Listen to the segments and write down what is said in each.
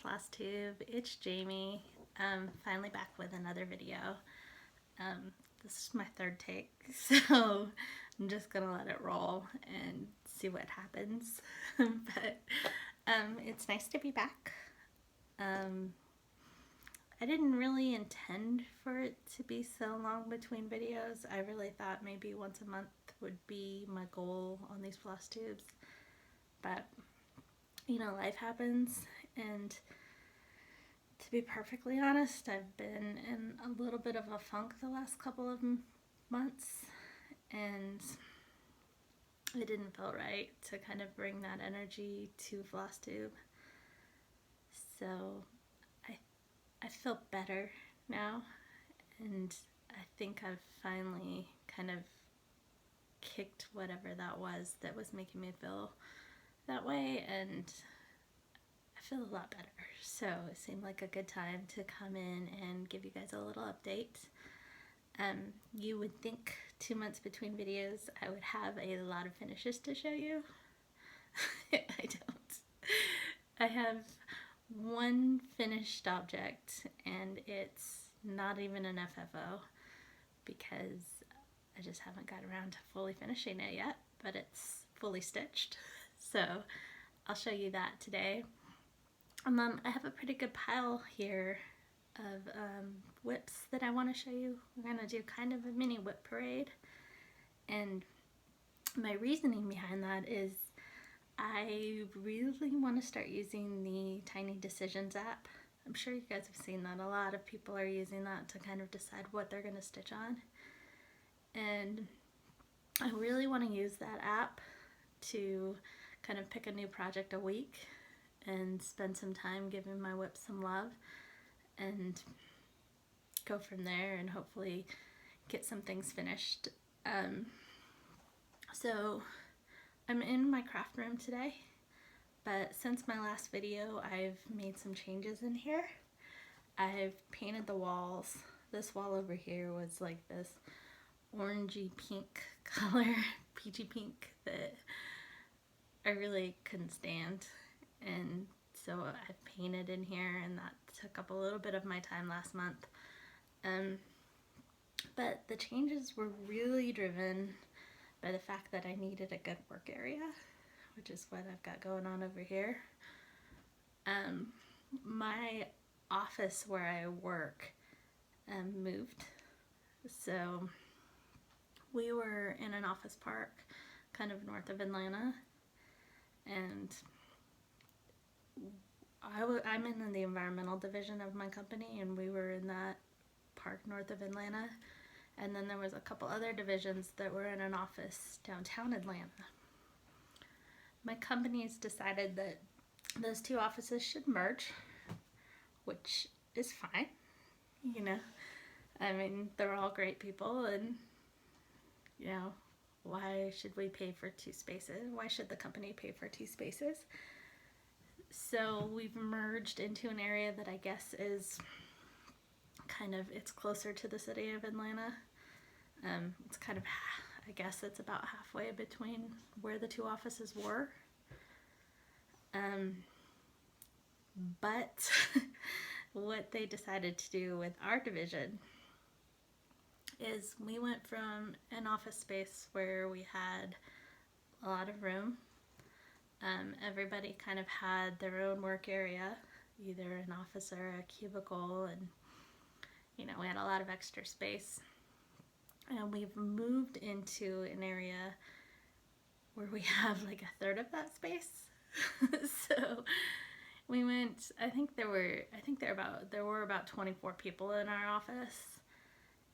Flosstube, it's Jamie. Finally back with another video. This is my third take, so I'm just gonna let it roll and see what happens. But it's nice to be back. I didn't really intend for it to be so long between videos. I really thought maybe once a month would be my goal on these floss tubes, but you know, life happens, and to be perfectly honest, I've been in a little bit of a funk the last couple of months, and it didn't feel right to kind of bring that energy to Flosstube. So I feel better now, and I think I've finally kind of kicked whatever that was making me feel that way, and I feel a lot better. So it seemed like a good time to come in and give you guys a little update. You would think 2 months between videos I would have a lot of finishes to show you. I don't. I have one finished object, and it's not even an FFO because I just haven't got around to fully finishing it yet, but it's fully stitched. So I'll show you that today. I have a pretty good pile here of whips that I want to show you. We're going to do kind of a mini whip parade, and my reasoning behind that is I really want to start using the Tiny Decisions app. I'm sure you guys have seen that. A lot of people are using that to kind of decide what they're going to stitch on, and I really want to use that app to kind of pick a new project a week and spend some time giving my whip some love and go from there and hopefully get some things finished. So I'm in my craft room today, but since my last video I've made some changes in here. I've painted the walls. This wall over here was like this orangey pink color, peachy pink, that I really couldn't stand, and so I painted in here, and that took up a little bit of my time last month. But the changes were really driven by the fact that I needed a good work area, which is what I've got going on over here. My office where I work moved, so we were in an office park kind of north of Atlanta, and I'm in the environmental division of my company, and we were in that park north of Atlanta, and then there was a couple other divisions that were in an office downtown Atlanta. My company's decided that those two offices should merge, which is fine, you know. I mean, they're all great people, and you know, why should we pay for two spaces? Why should the company pay for two spaces? So we've merged into an area that I guess is kind of, it's closer to the city of Atlanta. It's kind of, I guess it's about halfway between where the two offices were. But what they decided to do with our division is we went from an office space where we had a lot of room. Everybody kind of had their own work area, either an office or a cubicle, and you know, we had a lot of extra space. And we've moved into an area where we have like a third of that space. So we went, I think there were about 24 people in our office,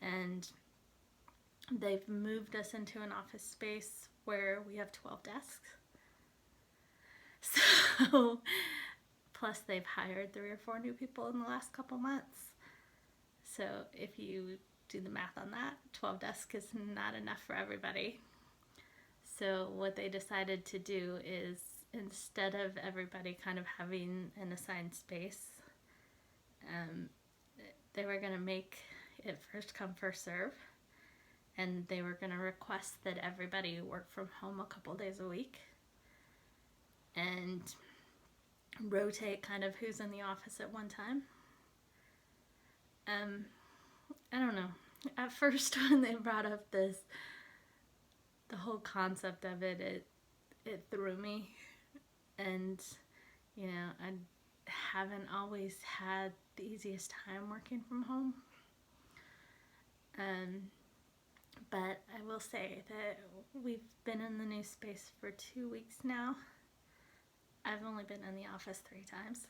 and they've moved us into an office space where we have 12 desks. So, plus they've hired 3 or 4 new people in the last couple months. So if you do the math on that, 12 desks is not enough for everybody. So what they decided to do is, instead of everybody kind of having an assigned space, they were going to make it first come, first serve. And they were going to request that everybody work from home a couple days a week. And rotate kind of who's in the office at one time. I don't know. At first, when they brought up the whole concept of it threw me. And, you know, I haven't always had the easiest time working from home. But I will say that we've been in the new space for 2 weeks now. I've only been in the office 3 times.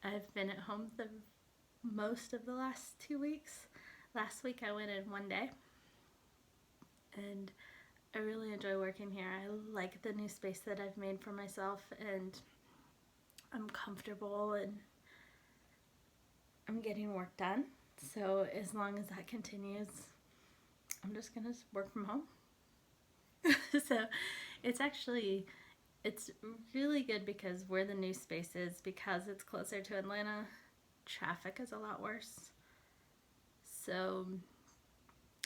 I've been at home the most of the last 2 weeks. Last week I went in 1 day. And I really enjoy working here. I like the new space that I've made for myself, and I'm comfortable and I'm getting work done. So as long as that continues, I'm just gonna work from home. So it's really good because where the new space is, because it's closer to Atlanta, traffic is a lot worse. So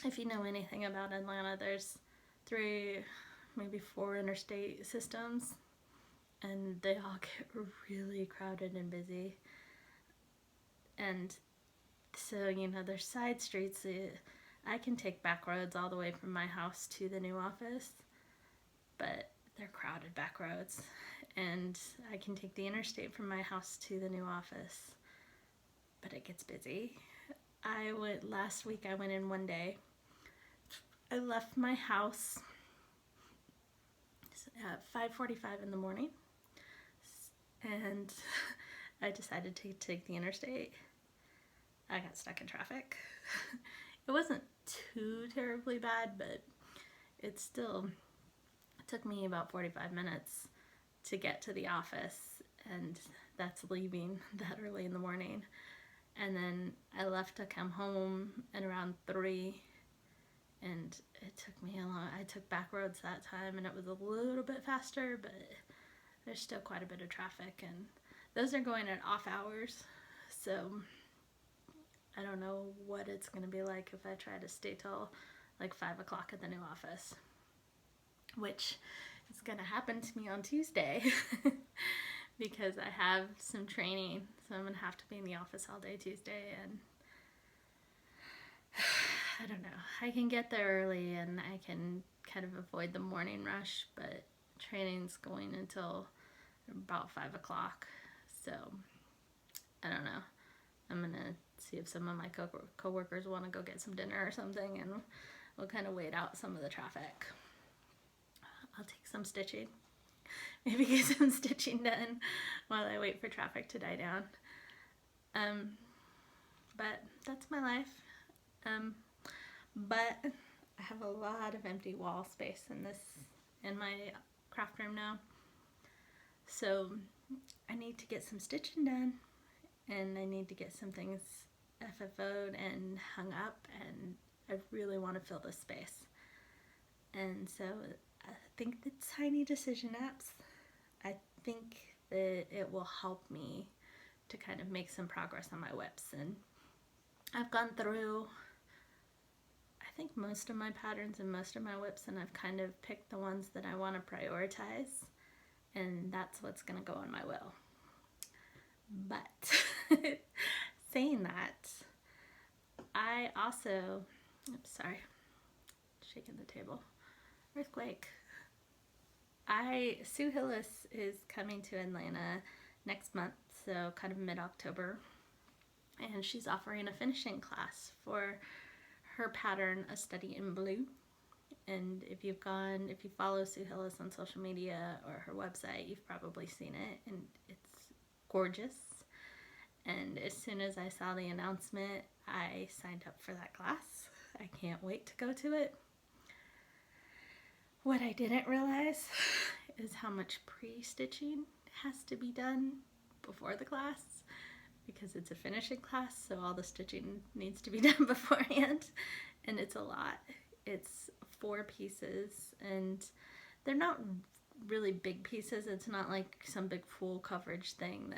if you know anything about Atlanta, there's 3, maybe 4 interstate systems, and they all get really crowded and busy. And so, you know, there's side streets. I can take back roads all the way from my house to the new office, but they're crowded back roads. And I can take the interstate from my house to the new office, but it gets busy. Last week I went in 1 day. I left my house at 5:45 in the morning, and I decided to take the interstate. I got stuck in traffic. It wasn't too terribly bad, but it took me about 45 minutes to get to the office, and that's leaving that early in the morning. And then I left to come home at around 3, and it took me I took back roads that time, and it was a little bit faster, but there's still quite a bit of traffic, and those are going at off hours, so I don't know what it's going to be like if I try to stay till like 5 o'clock at the new office, which is going to happen to me on Tuesday because I have some training, so I'm going to have to be in the office all day Tuesday, and I don't know. I can get there early and I can kind of avoid the morning rush, but training's going until about 5 o'clock, so I don't know. I'm going to see if some of my co-workers want to go get some dinner or something, and we'll kind of wait out some of the traffic. I'll take some stitching. Maybe get some stitching done while I wait for traffic to die down. But that's my life. But I have a lot of empty wall space in my craft room now. So I need to get some stitching done, and I need to get some things FFO'd and hung up, and I really want to fill this space. And so I think the tiny decision apps, I think that it will help me to kind of make some progress on my whips. And I've gone through, I think, most of my patterns and most of my whips, and I've kind of picked the ones that I want to prioritize, and that's what's going to go on my wheel. But saying that, I also, shaking the table, earthquake. Sue Hillis is coming to Atlanta next month, so kind of mid-October, and she's offering a finishing class for her pattern, A Study in Blue. And if you follow Sue Hillis on social media or her website, you've probably seen it, and it's gorgeous. And as soon as I saw the announcement, I signed up for that class. I can't wait to go to it. What I didn't realize is how much pre-stitching has to be done before the class, because it's a finishing class, so all the stitching needs to be done beforehand, and it's a lot. It's 4 pieces, and they're not really big pieces. It's not like some big full coverage thing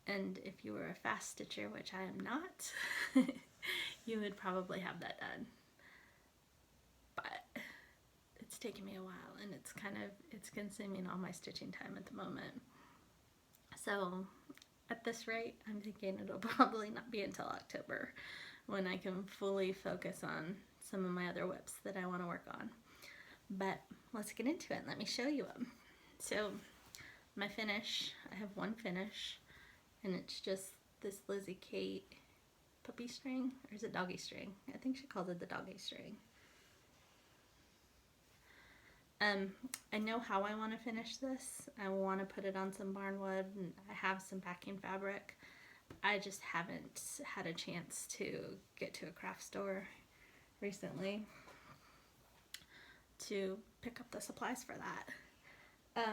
and if you were a fast stitcher, which I am not, you would probably have that done. But it's it's taken me a while, and it's consuming all my stitching time at the moment. So at this rate, I'm thinking it'll probably not be until October when I can fully focus on some of my other whips that I want to work on. But let's get into it and let me show you them. So my finish, I have one finish, and it's just this Lizzie Kate puppy string, or is it doggy string? I think she calls it the doggy string. I know how I want to finish this. I want to put it on some barnwood, and I have some backing fabric. I just haven't had a chance to get to a craft store recently to pick up the supplies for that.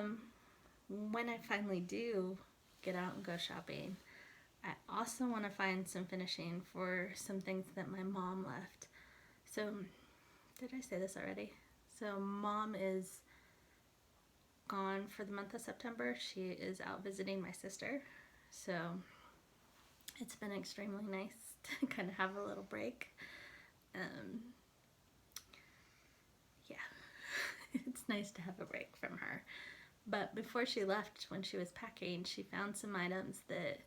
When I finally do get out and go shopping, I also want to find some finishing for some things that my mom left. So, did I say this already? So Mom is gone for the month of September. She is out visiting my sister. So it's been extremely nice to kind of have a little break. Yeah, it's nice to have a break from her. But before she left, when she was packing, she found some items that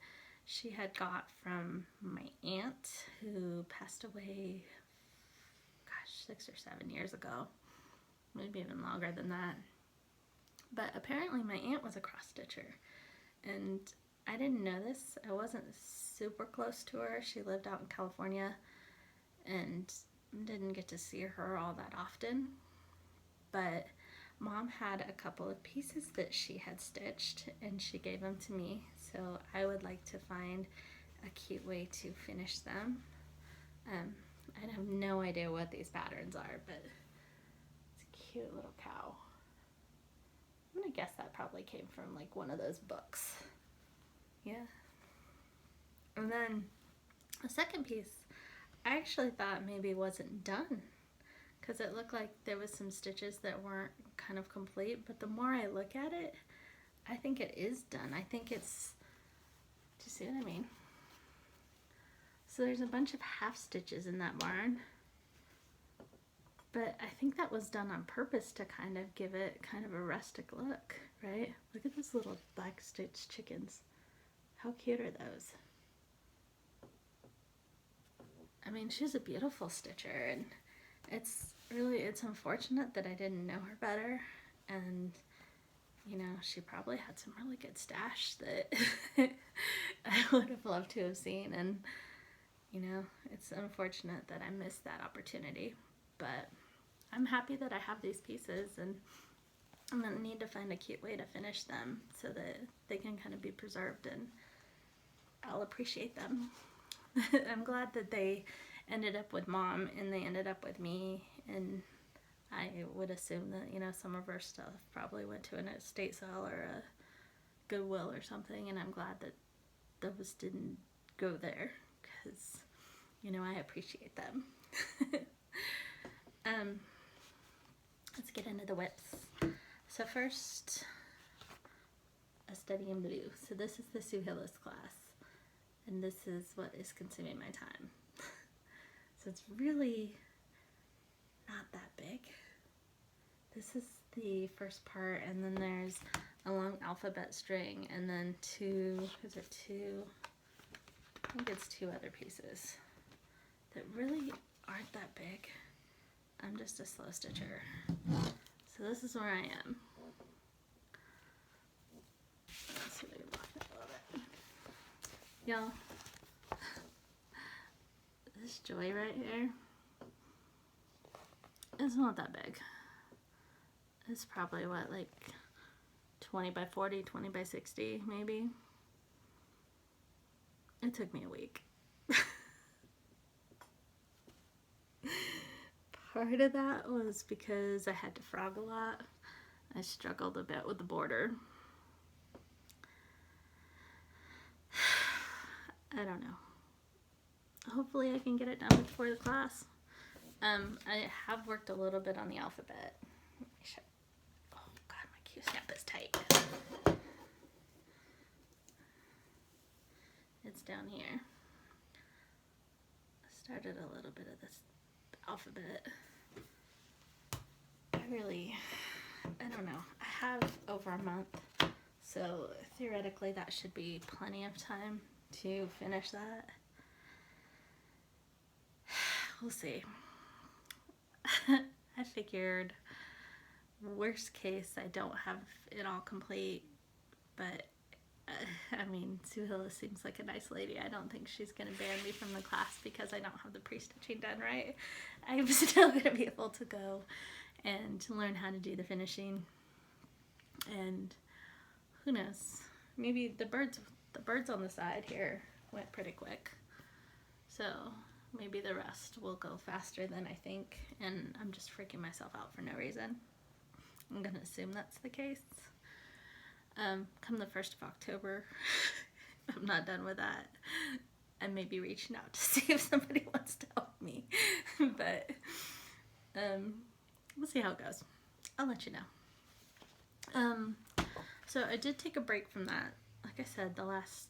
she had got from my aunt who passed away, gosh, 6 or 7 years ago. Maybe even longer than that. But apparently my aunt was a cross stitcher, and I didn't know this. I wasn't super close to her. She lived out in California and didn't get to see her all that often. But Mom had a couple of pieces that she had stitched, and she gave them to me. So I would like to find a cute way to finish them. I have no idea what these patterns are, but cute little cow. I'm gonna guess that probably came from like one of those books. Yeah. And then the second piece, I actually thought maybe wasn't done because it looked like there was some stitches that weren't kind of complete, but the more I look at it, I think it is done. I think it's, do you see what I mean? So there's a bunch of half stitches in that barn. But I think that was done on purpose to kind of give it kind of a rustic look, right? Look at those little black stitched chickens. How cute are those? I mean, she's a beautiful stitcher, and it's unfortunate that I didn't know her better. And, you know, she probably had some really good stash that I would have loved to have seen. And, you know, it's unfortunate that I missed that opportunity. But I'm happy that I have these pieces, and I'm going to need to find a cute way to finish them so that they can kind of be preserved and I'll appreciate them. I'm glad that they ended up with Mom and they ended up with me, and I would assume that, you know, some of her stuff probably went to an estate sale or a Goodwill or something, and I'm glad that those didn't go there because, you know, I appreciate them. Let's get into the whips. So first, a study in blue. So this is the Sue Hillis class, and this is what is consuming my time. So it's really not that big. This is the first part, and then there's a long alphabet string, and then two, I think it's two other pieces that really aren't that big. I'm just a slow stitcher. So this is where I am. Let's see if I can block it a little bit. Y'all, this joy right here is not that big. It's probably what, like 20 by 40, 20 by 60 maybe. It took me a week. Part of that was because I had to frog a lot. I struggled a bit with the border. I don't know. Hopefully I can get it done before the class. I have worked a little bit on the alphabet. Oh God, my Q-snap is tight. It's down here. I started a little bit of this alphabet. I I don't know. I have over a month, so theoretically that should be plenty of time to finish that. We'll see. I figured worst case I don't have it all complete, but I mean, Sue Hillis seems like a nice lady. I don't think she's going to ban me from the class because I don't have the pre-stitching done right. I'm still going to be able to go and learn how to do the finishing. And who knows? Maybe the birds on the side here went pretty quick. So maybe the rest will go faster than I think, and I'm just freaking myself out for no reason. I'm going to assume that's the case. Come the 1st of October, if I'm not done with that, I may be reaching out to see if somebody wants to help me. But we'll see how it goes. I'll let you know. So I did take a break from that. Like I said, the last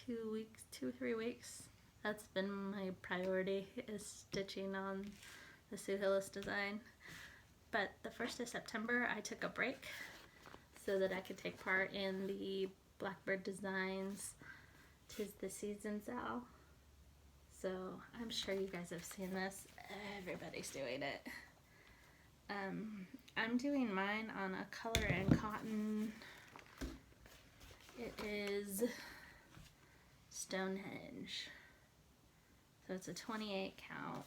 2 or 3 weeks, that's been my priority, is stitching on the Sue Hillis design. But the 1st of September, I took a break so that I could take part in the Blackbird Designs 'Tis the Season Sal. So I'm sure you guys have seen this. Everybody's doing it. I'm doing mine on a color and cotton. It is Stonehenge. So it's a 28 count.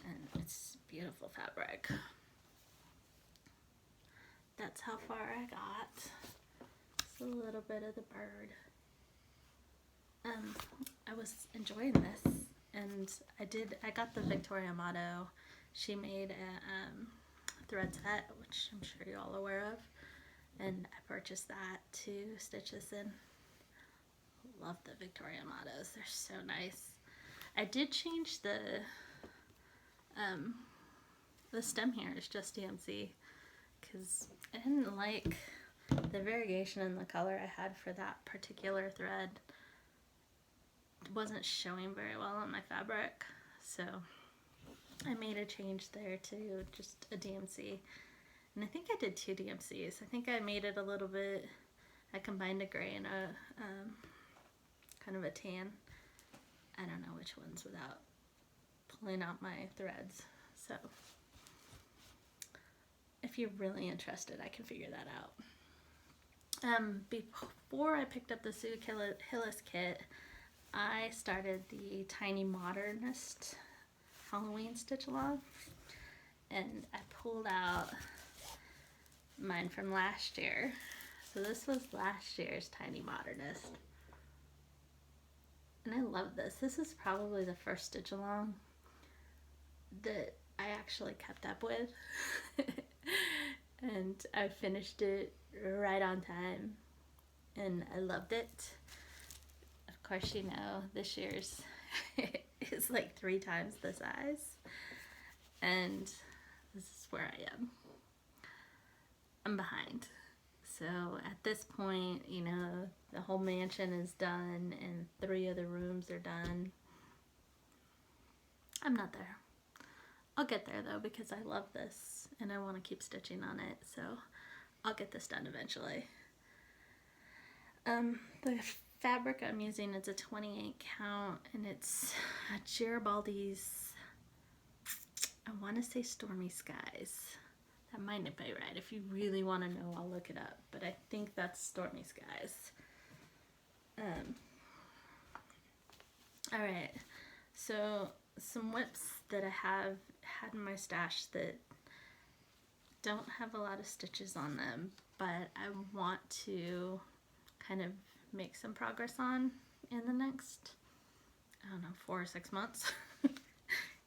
And it's beautiful fabric. That's how far I got. Just a little bit of the bird. I was enjoying this, and I got the Victoria motto. She made a thread set, which I'm sure you're all aware of, and I purchased that to stitch this in. Love the Victoria mottos. They're so nice. I did change the stem here is just DMC because I didn't like the variation in the color I had for that particular thread. It wasn't showing very well on my fabric, so I made a change there to just a DMC. And I think I did 2 DMCs. I think I made it a little bit, I combined a gray and a kind of a tan. I don't know which ones without pulling out my threads. So if you're really interested, I can figure that out. Before I picked up the Sue Hillis kit, I started the Tiny Modernist Halloween stitch along, and I pulled out mine from last year. So this was last year's Tiny Modernist. And I love this. This is probably the first stitch along that I actually kept up with. And I finished it right on time. And I loved it. Of course, you know, this year's is like 3 times the size. And this is where I am. I'm behind. So at this point, you know, the whole mansion is done and 3 of the rooms are done. I'm not there. I'll get there though because I love this and I want to keep stitching on it. So I'll get this done eventually. The fabric I'm using is a 28 count and it's a Garibaldi's, I want to say Stormy Skies. That might not be right. If you really want to know, I'll look it up. But I think that's Stormy Skies. Alright, so some whips that I have had in my stash that don't have a lot of stitches on them, but I want to kind of make some progress on in the next, I don't know, 4 or 6 months.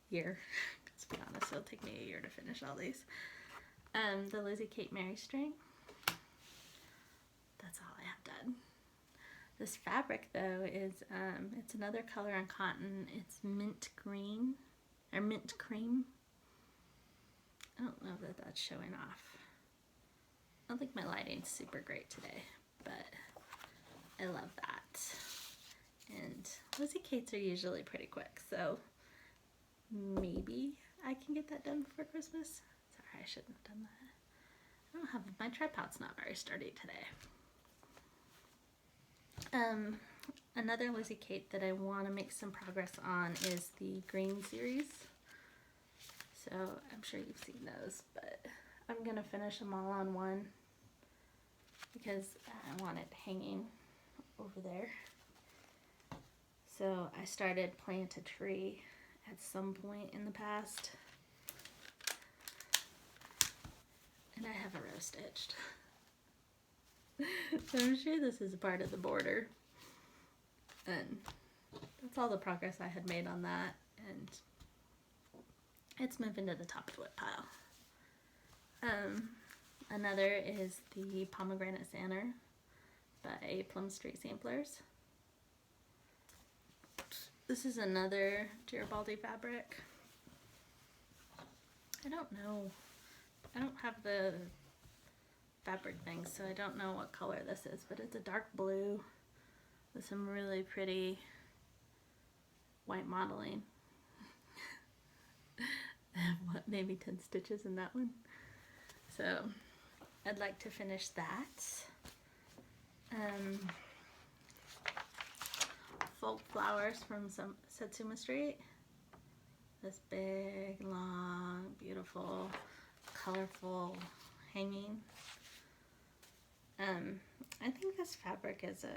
Year. Let's be honest, it'll take me a year to finish all these. The Lizzie Kate Mary string. That's all I have done. This fabric though is, it's another color on cotton. It's mint green, or mint cream. I don't know that that's showing off. I don't think my lighting's super great today, but I love that. And Lizzie Kates are usually pretty quick, so maybe I can get that done before Christmas. It's I shouldn't have done that. I don't have, my tripod's not very sturdy today. Another Lizzie Kate that I want to make some progress on is the green series. So I'm sure you've seen those, but I'm going to finish them all on one because I want it hanging over there. So I started Plant a Tree at some point in the past. And I have a row stitched. So I'm sure this is part of the border. And that's all the progress I had made on that. And it's moving to the top of the whip pile. Another is the Pomegranate Santa by Plum Street Samplers. This is another Garibaldi fabric. I don't know. I don't have the fabric thing, so I don't know what color this is, but it's a dark blue with some really pretty white modeling. I have, what, maybe 10 stitches in that one. So I'd like to finish that. Folk Flowers from Satsuma Street. This big, long, beautiful, colorful hanging. I think this fabric is a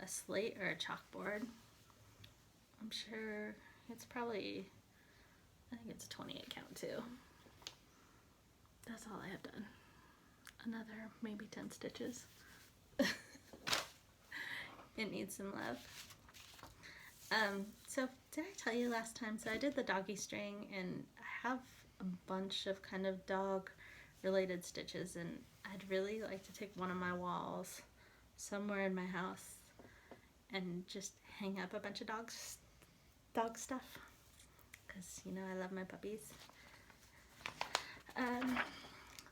slate or a chalkboard. I'm sure it's probably, I think it's a 28 count too. That's all I have done. Another maybe 10 stitches. It needs some love. So did I tell you last time? So I did the doggy string, and I have a bunch of kind of dog related stitches, and I'd really like to take one of my walls somewhere in my house and just hang up a bunch of dog stuff, because you know I love my puppies.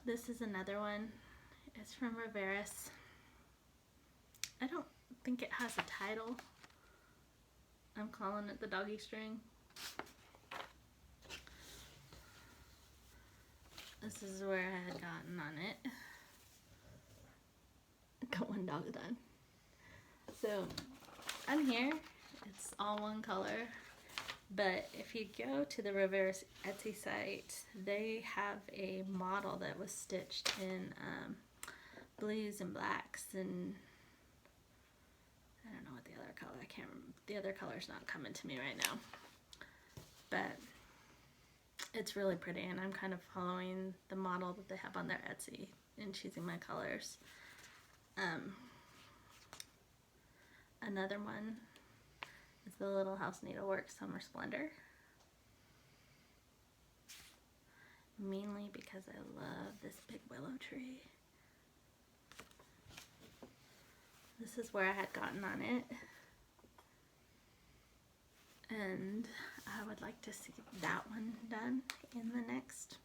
This is another one. It's from Rivera's. I don't think it has a title. I'm calling it the doggy string. This is where I had gotten on it. Got one dog done. So on here, it's all one color. But if you go to the Rivera's Etsy site, they have a model that was stitched in blues and blacks, and I don't know what the other color, I can't remember. The other color's not coming to me right now. But it's really pretty, and I'm kind of following the model that they have on their Etsy and choosing my colors. Another one is the Little House Needlework Summer Splendor. Mainly because I love this big willow tree. This is where I had gotten on it. And I would like to see that one done in the next,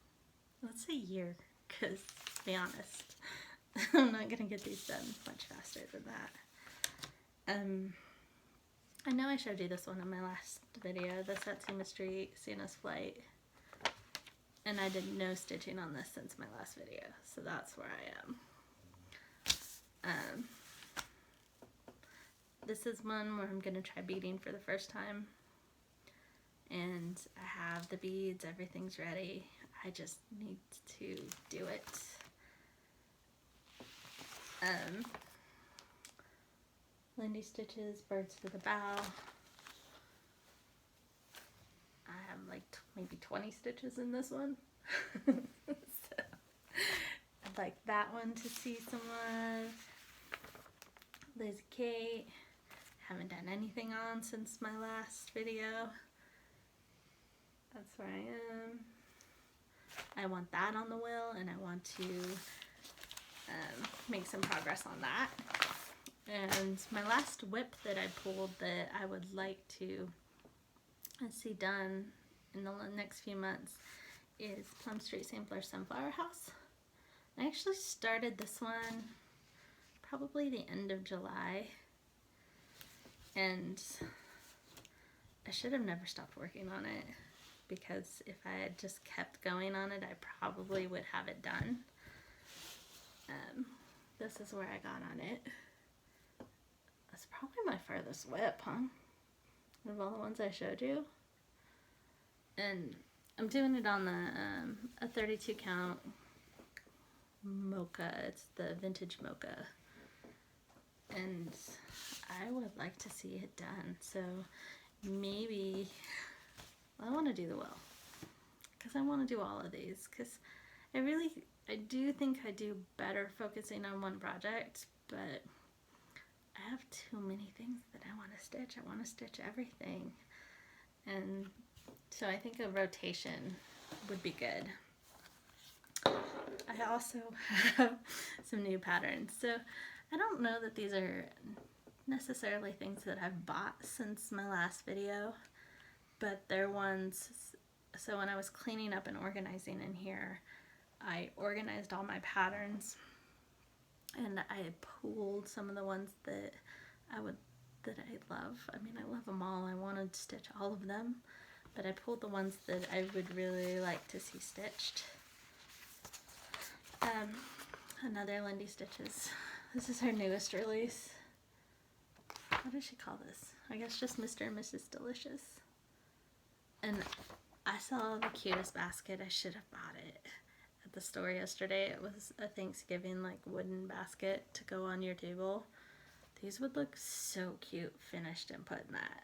let's say, year, because to be honest, I'm not going to get these done much faster than that. I know I showed you this one in my last video, the Satsuma Street Santa's Flight, and I did no stitching on this since my last video, so that's where I am. This is one where I'm going to try beading for the first time. And I have the beads, everything's ready. I just need to do it. Lindy Stitches, Birds for the Bow. I have like maybe 20 stitches in this one. So I'd like that one to see some love. Lizzie Kate. Haven't done anything on since my last video. That's where I am. I want that on the wheel, and I want to make some progress on that. And my last whip that I pulled that I would like to see done in the next few months is Plum Street Sampler Sunflower House. I actually started this one probably the end of July, and I should have never stopped working on it. because if I had just kept going on it, I probably would have it done. This is where I got on it. That's probably my farthest whip, huh? Of all the ones I showed you. And I'm doing it on the a 32 count mocha. It's the vintage mocha. And I would like to see it done. So maybe I want to do the will. Because I want to do all of these. Because I do think I do better focusing on one project. But I have too many things that I want to stitch. I want to stitch everything. And so I think a rotation would be good. I also have some new patterns. So I don't know that these are necessarily things that I've bought since my last video, but they're ones. So when I was cleaning up and organizing in here, I organized all my patterns, and I pulled some of the ones that I love. I mean, I love them all. I wanted to stitch all of them, but I pulled the ones that I would really like to see stitched. Another Lindy Stitches. This is her newest release. What does she call this? I guess just Mr. and Mrs. Delicious. And I saw the cutest basket. I should have bought it at the store yesterday. It was a Thanksgiving like wooden basket to go on your table. These would look so cute finished and put in that.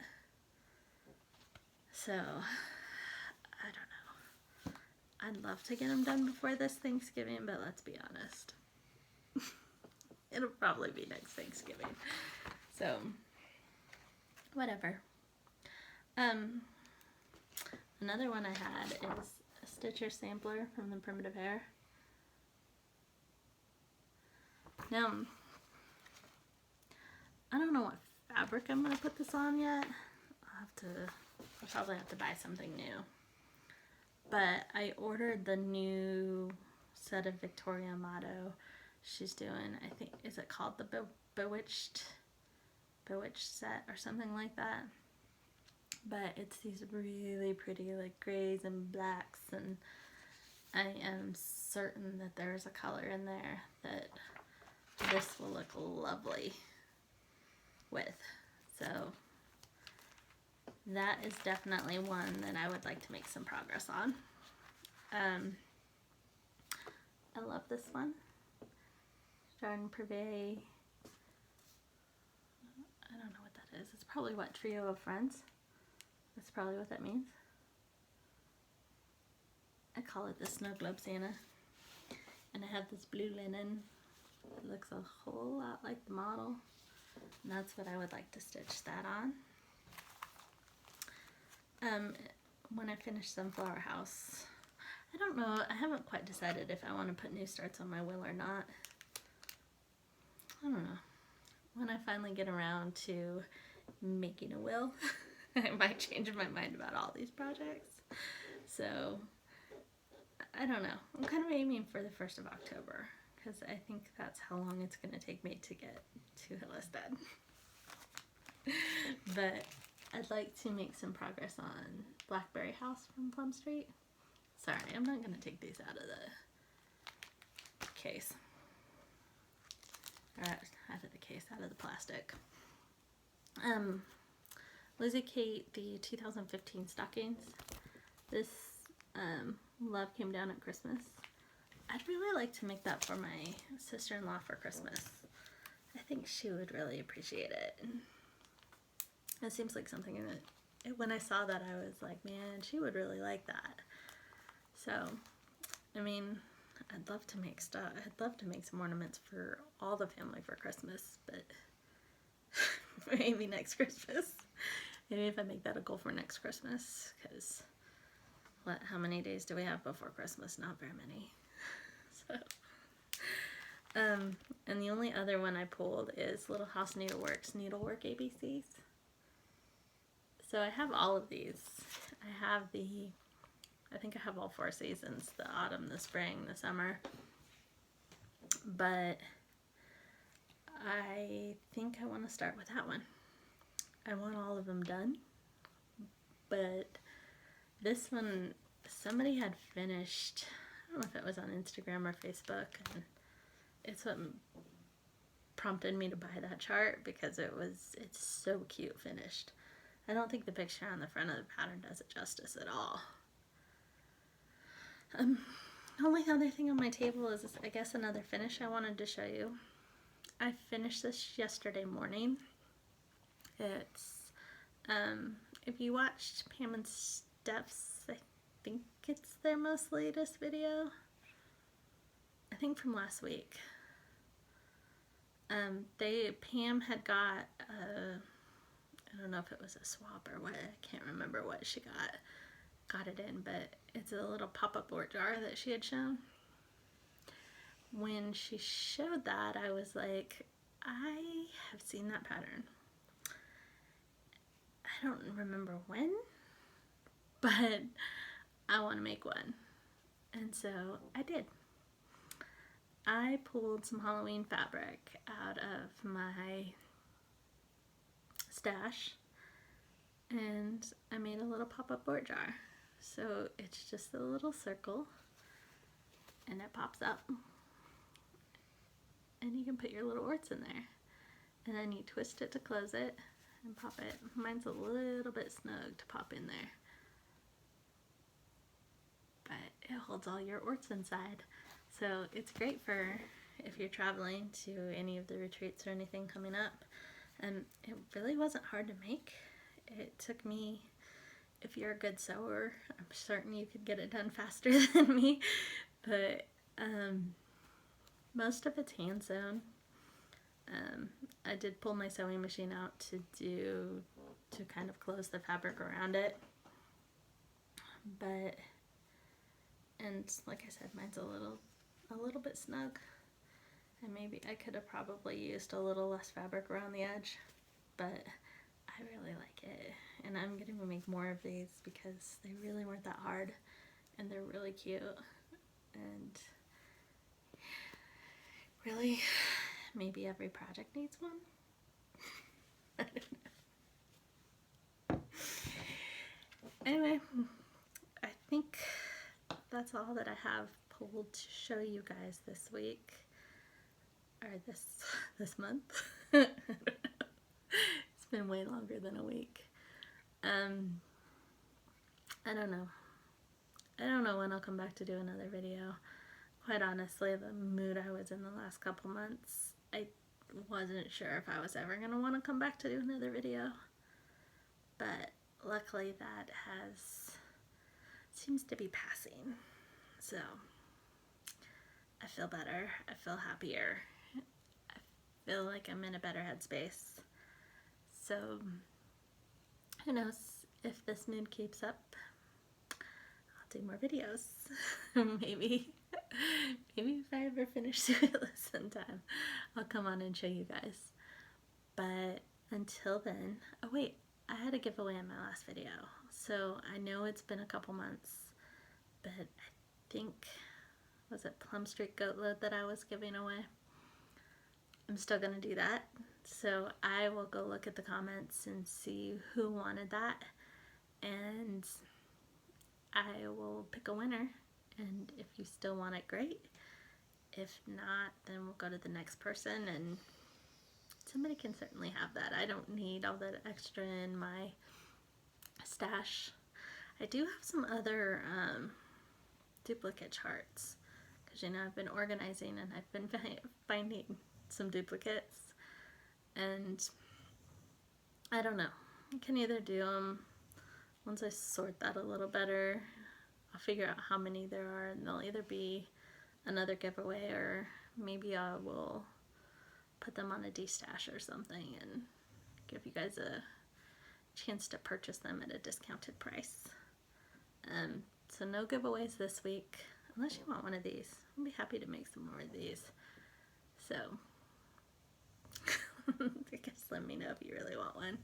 So, I don't know. I'd love to get them done before this Thanksgiving, but let's be honest. It'll probably be next Thanksgiving. So, whatever. Another one I had is a Stitcher sampler from the Primitive Hare. Now, I don't know what fabric I'm going to put this on yet. I'll probably have to buy something new. But I ordered the new set of Victoria Amato she's doing. I think, is it called the Bewitched set or something like that? But it's these really pretty like grays and blacks, and I am certain that there's a color in there that this will look lovely with. So that is definitely one that I would like to make some progress on. I love this one. Jardin Privé. I don't know what that is. It's probably what, Trio of Friends? That's probably what that means. I call it the Snow Globe Santa. And I have this blue linen. It looks a whole lot like the model. And that's what I would like to stitch that on. When I finish Sunflower House, I don't know, I haven't quite decided if I want to put new starts on my will or not. I don't know. When I finally get around to making a will, I might change my mind about all these projects. So, I don't know. I'm kind of aiming for the 1st of October, because I think that's how long it's going to take me to get to Hillestead. But I'd like to make some progress on Blackberry House from Plum Street. Sorry, I'm not going to take these out of the case. Or out of the case, out of the plastic. Lizzie Kate, the 2015 stockings. This love came down at Christmas. I'd really like to make that for my sister-in-law for Christmas. I think she would really appreciate it. It seems like something that, when I saw that, I was like, man, she would really like that. So, I mean, I'd love to make stuff. I'd love to make some ornaments for all the family for Christmas, but maybe next Christmas. Maybe if I make that a goal for next Christmas, because how many days do we have before Christmas? Not very many. So, and the only other one I pulled is Little House Needleworks Needlework ABCs. So I have all of these. I have I think I have all 4 seasons, the autumn, the spring, the summer. But I think I want to start with that one. I want all of them done, but This one, somebody had finished, I don't know if it was on Instagram or Facebook, and it's what prompted me to buy that chart because it's so cute finished. I don't think the picture on the front of the pattern does it justice at all. Only other thing on my table is, I guess, another finish I wanted to show you. I finished this yesterday morning. It's, if you watched Pam and Steph's, I think it's their most latest video. I think from last week. Pam had got, I don't know if it was a swap or what, I can't remember what she got it in, but it's a little pop-up board jar that she had shown. When she showed that, I was like, I have seen that pattern. I don't remember when, but I want to make one. And so I did. I pulled some Halloween fabric out of my stash and I made a little pop-up board jar. So it's just a little circle and it pops up and you can put your little orts in there, and then you twist it to close it and pop it. Mine's a little bit snug to pop in there, but it holds all your orts inside. So it's great for if you're traveling to any of the retreats or anything coming up. And it really wasn't hard to make. It took me, if you're a good sewer, I'm certain you could get it done faster than me, but most of it's hand sewn. I did pull my sewing machine out to kind of close the fabric around it, but, and like I said, mine's a little bit snug, and maybe I could have probably used a little less fabric around the edge, but I really like it, and I'm going to make more of these because they really weren't that hard, and they're really cute, and really, maybe every project needs one. I don't know. Anyway, I think that's all that I have pulled to show you guys this week, or this month. It's been way longer than a week. I don't know. I don't know when I'll come back to do another video. Quite honestly, the mood I was in the last couple months, I wasn't sure if I was ever going to want to come back to do another video. But luckily that seems to be passing. So I feel better. I feel happier. I feel like I'm in a better headspace. So who knows, if this mood keeps up, I'll do more videos. Maybe if I ever finish doing this sometime, I'll come on and show you guys. But until then, oh wait, I had a giveaway in my last video. So I know it's been a couple months, but I think, was it Plum Street Goat Load that I was giving away? I'm still going to do that. So I will go look at the comments and see who wanted that, and I will pick a winner. And if you still want it, great. If not, then we'll go to the next person, and somebody can certainly have that. I don't need all that extra in my stash. I do have some other duplicate charts, because you know I've been organizing and I've been finding some duplicates, and I don't know. I can either do them once I sort that a little better. I'll figure out how many there are, and they'll either be another giveaway, or maybe I will put them on a de-stash or something and give you guys a chance to purchase them at a discounted price. So no giveaways this week, unless you want one of these. I'll be happy to make some more of these. So I guess let me know if you really want one.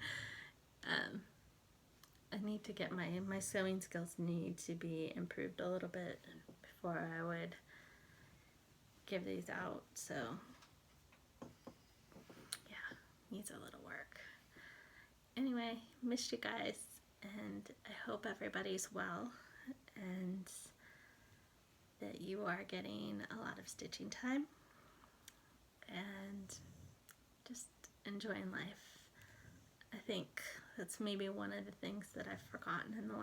I need to get my sewing skills need to be improved a little bit before I would give these out. So yeah, needs a little work. Anyway, missed you guys. and I hope everybody's well and that you are getting a lot of stitching time and just enjoying life. I think that's maybe one of the things that I've forgotten in the